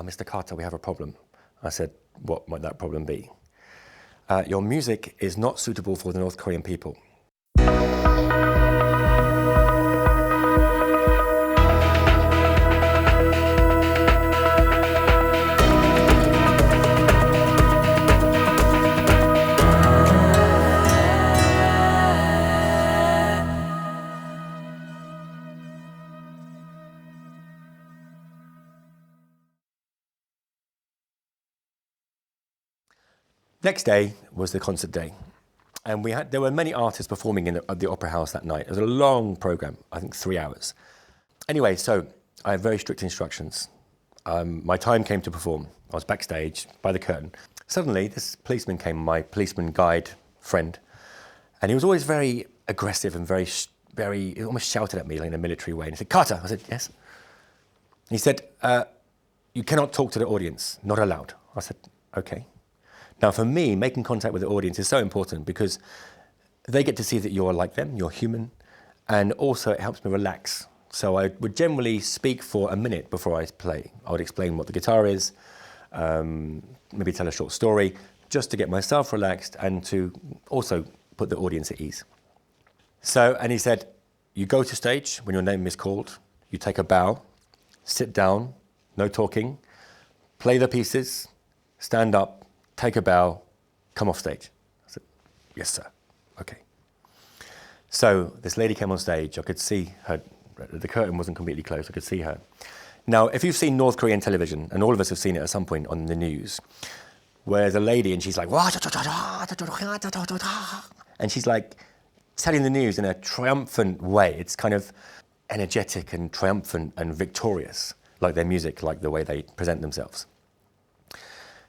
Mr. Carter, we have a problem. I said, what might that problem be? Your music is not suitable for the North Korean people. Next day was the concert day, and there were many artists performing at the Opera House that night. It was a long program, I think 3 hours. Anyway, so I had very strict instructions. My time came to perform. I was backstage by the curtain. Suddenly, this policeman came, my policeman guide friend, and he was always very aggressive and he almost shouted at me like in a military way. And he said, "Carter." I said, "Yes." He said, "You cannot talk to the audience, not allowed." I said, "Okay." Now, for me, making contact with the audience is so important because they get to see that you're like them, you're human, and also it helps me relax. So I would generally speak for a minute before I play. I would explain what the guitar is, maybe tell a short story, just to get myself relaxed and to also put the audience at ease. And he said, you go to stage when your name is called, you take a bow, sit down, no talking, play the pieces, stand up, take a bow, come off stage. I said, "Yes, sir." Okay. So this lady came on stage. I could see her. The curtain wasn't completely closed. I could see her. Now, if you've seen North Korean television, and all of us have seen it at some point on the news, where there's a lady and she's like, and she's like telling the news in a triumphant way. It's kind of energetic and triumphant and victorious, like their music, like the way they present themselves.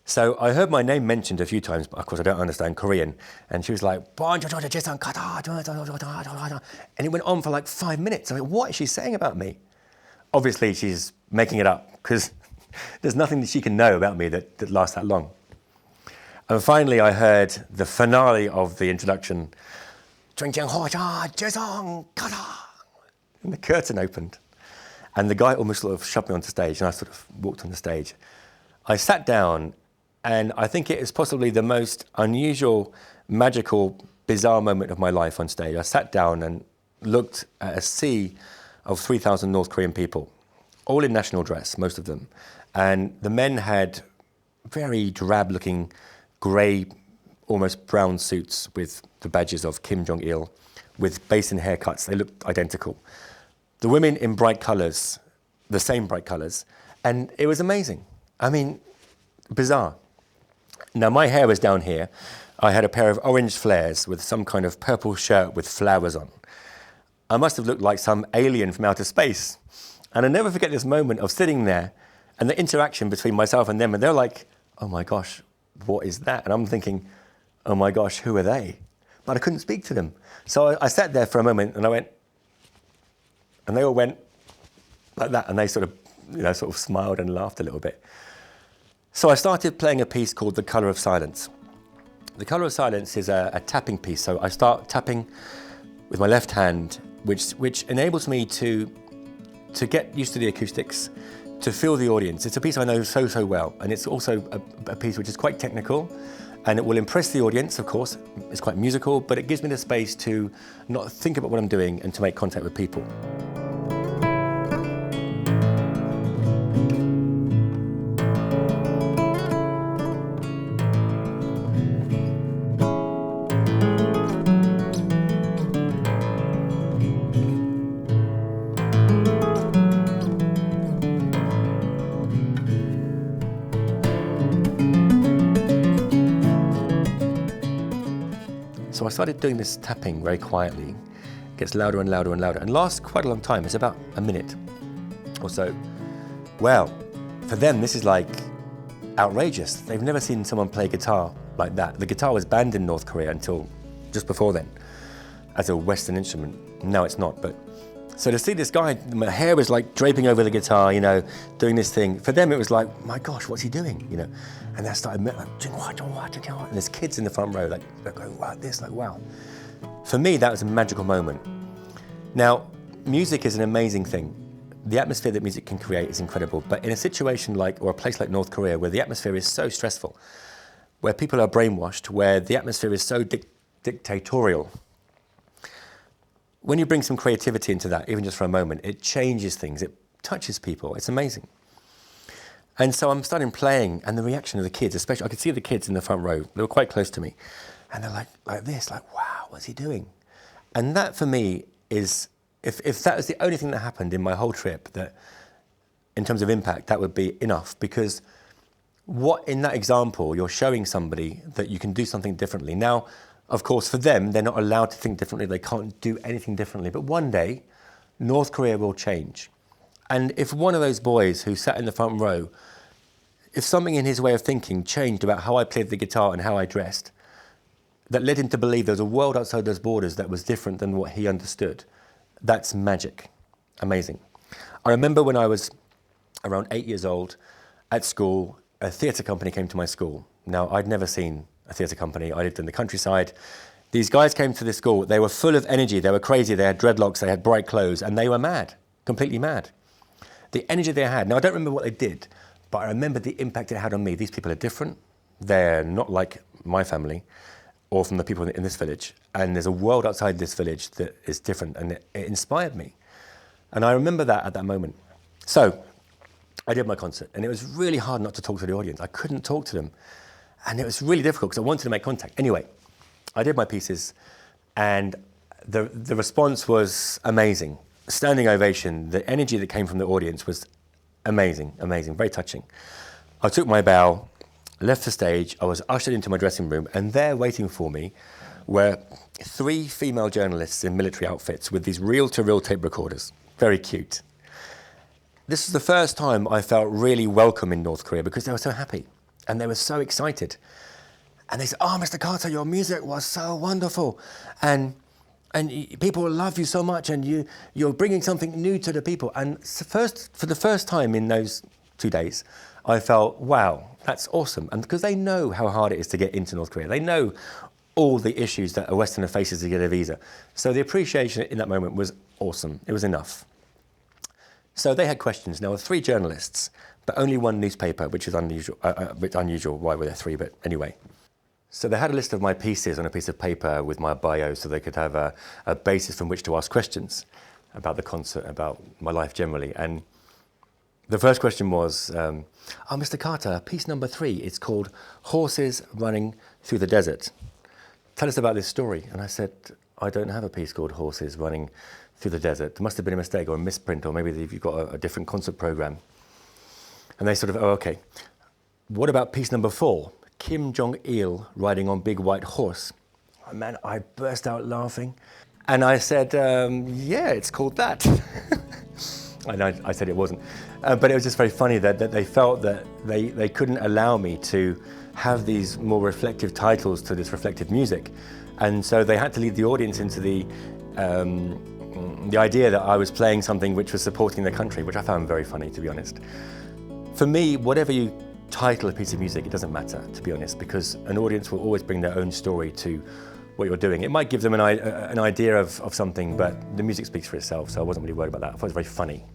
So I heard my name mentioned a few times, but of course I don't understand Korean. And she was like, and it went on for like 5 minutes. I mean, what is she saying about me? Obviously she's making it up because there's nothing that she can know about me that lasts that long. And finally I heard the finale of the introduction. And the curtain opened. And the guy almost sort of shoved me onto stage and I sort of walked on the stage. I sat down. And I think it is possibly the most unusual, magical, bizarre moment of my life on stage. I sat down and looked at a sea of 3,000 North Korean people, all in national dress, most of them. And the men had very drab-looking, grey, almost brown suits with the badges of Kim Jong-il, with basin haircuts. They looked identical. The women in bright colours, the same bright colours. And it was amazing. I mean, bizarre. Now, my hair was down here. I had a pair of orange flares with some kind of purple shirt with flowers on. I must have looked like some alien from outer space. And I'll never forget this moment of sitting there and the interaction between myself and them. And they're like, "Oh my gosh, what is that?" And I'm thinking, "Oh my gosh, who are they?" But I couldn't speak to them. So I sat there for a moment and I went, and they all went like that. And they sort of smiled and laughed a little bit. So I started playing a piece called The Colour of Silence. The Colour of Silence is a tapping piece. So I start tapping with my left hand, which enables me to get used to the acoustics, to feel the audience. It's a piece I know so well. And it's also a piece which is quite technical and it will impress the audience, of course. It's quite musical, but it gives me the space to not think about what I'm doing and to make contact with people. So I started doing this tapping very quietly. It gets louder and louder and louder and lasts quite a long time. It's about a minute or so. Well, for them, this is like outrageous. They've never seen someone play guitar like that. The guitar was banned in North Korea until just before then as a Western instrument. Now it's not, but so to see this guy, my hair was like draping over the guitar, doing this thing. For them, it was like, my gosh, what's he doing, And they started, and there's kids in the front row, like going, wow, this, like, wow. For me, that was a magical moment. Now, music is an amazing thing the atmosphere that music can create is incredible. But in a situation like, or a place like North Korea, where the atmosphere is so stressful, where people are brainwashed, where the atmosphere is so dictatorial, when you bring some creativity into that, even just for a moment, it changes things, it touches people, it's amazing. And so I'm starting playing, and the reaction of the kids, especially, I could see the kids in the front row, they were quite close to me, and they're like this, like, wow, what's he doing? And that for me is, if that was the only thing that happened in my whole trip, that in terms of impact, that would be enough, because what in that example, you're showing somebody that you can do something differently. Now, of course, for them, they're not allowed to think differently, they can't do anything differently, but one day, North Korea will change. And if one of those boys who sat in the front row, if something in his way of thinking changed about how I played the guitar and how I dressed, that led him to believe there was a world outside those borders that was different than what he understood, that's magic, amazing. I remember when I was around 8 years old at school, a theatre company came to my school. Now, I'd never seen a theatre company. I lived in the countryside. These guys came to this school. They were full of energy. They were crazy. They had dreadlocks. They had bright clothes. And they were mad, completely mad. The energy they had. Now, I don't remember what they did, but I remember the impact it had on me. These people are different. They're not like my family or from the people in this village. And there's a world outside this village that is different. And it inspired me. And I remember that at that moment. So I did my concert, and it was really hard not to talk to the audience. I couldn't talk to them. And it was really difficult because I wanted to make contact. Anyway, I did my pieces, and the response was amazing. Standing ovation, the energy that came from the audience was amazing, amazing, very touching. I took my bow, left the stage, I was ushered into my dressing room, and there waiting for me were 3 female journalists in military outfits with these reel-to-reel tape recorders. Very cute. This was the first time I felt really welcome in North Korea because they were so happy and they were so excited. And they said, "Oh, Mr. Carter, your music was so wonderful. And people love you so much, and you're bringing something new to the people." And for the first time in those 2 days, I felt, wow, that's awesome. And because they know how hard it is to get into North Korea. They know all the issues that a Westerner faces to get a visa. So the appreciation in that moment was awesome. It was enough. So they had questions. Now, there were 3 journalists, but only 1 newspaper, which is unusual. A bit unusual. Why were there 3? But anyway. So they had a list of my pieces on a piece of paper with my bio, so they could have a basis from which to ask questions about the concert, about my life generally. And the first question was, "Oh, Mr. Carter, piece number 3, it's called Horses Running Through the Desert. Tell us about this story." And I said, "I don't have a piece called Horses Running Through the Desert. There must have been a mistake or a misprint, or maybe you've got a different concert program." And they sort of, "Oh, okay. What about piece number 4? Kim Jong-il riding on big white horse?" Oh, man, I burst out laughing. And I said, "Yeah, it's called that." And I said it wasn't. But it was just very funny that they felt that they couldn't allow me to have these more reflective titles to this reflective music. And so they had to lead the audience into the idea that I was playing something which was supporting the country, which I found very funny, to be honest. For me, whatever you title a piece of music, it doesn't matter, to be honest, because an audience will always bring their own story to what you're doing. It might give them an idea of something, but the music speaks for itself, so I wasn't really worried about that. I thought it was very funny.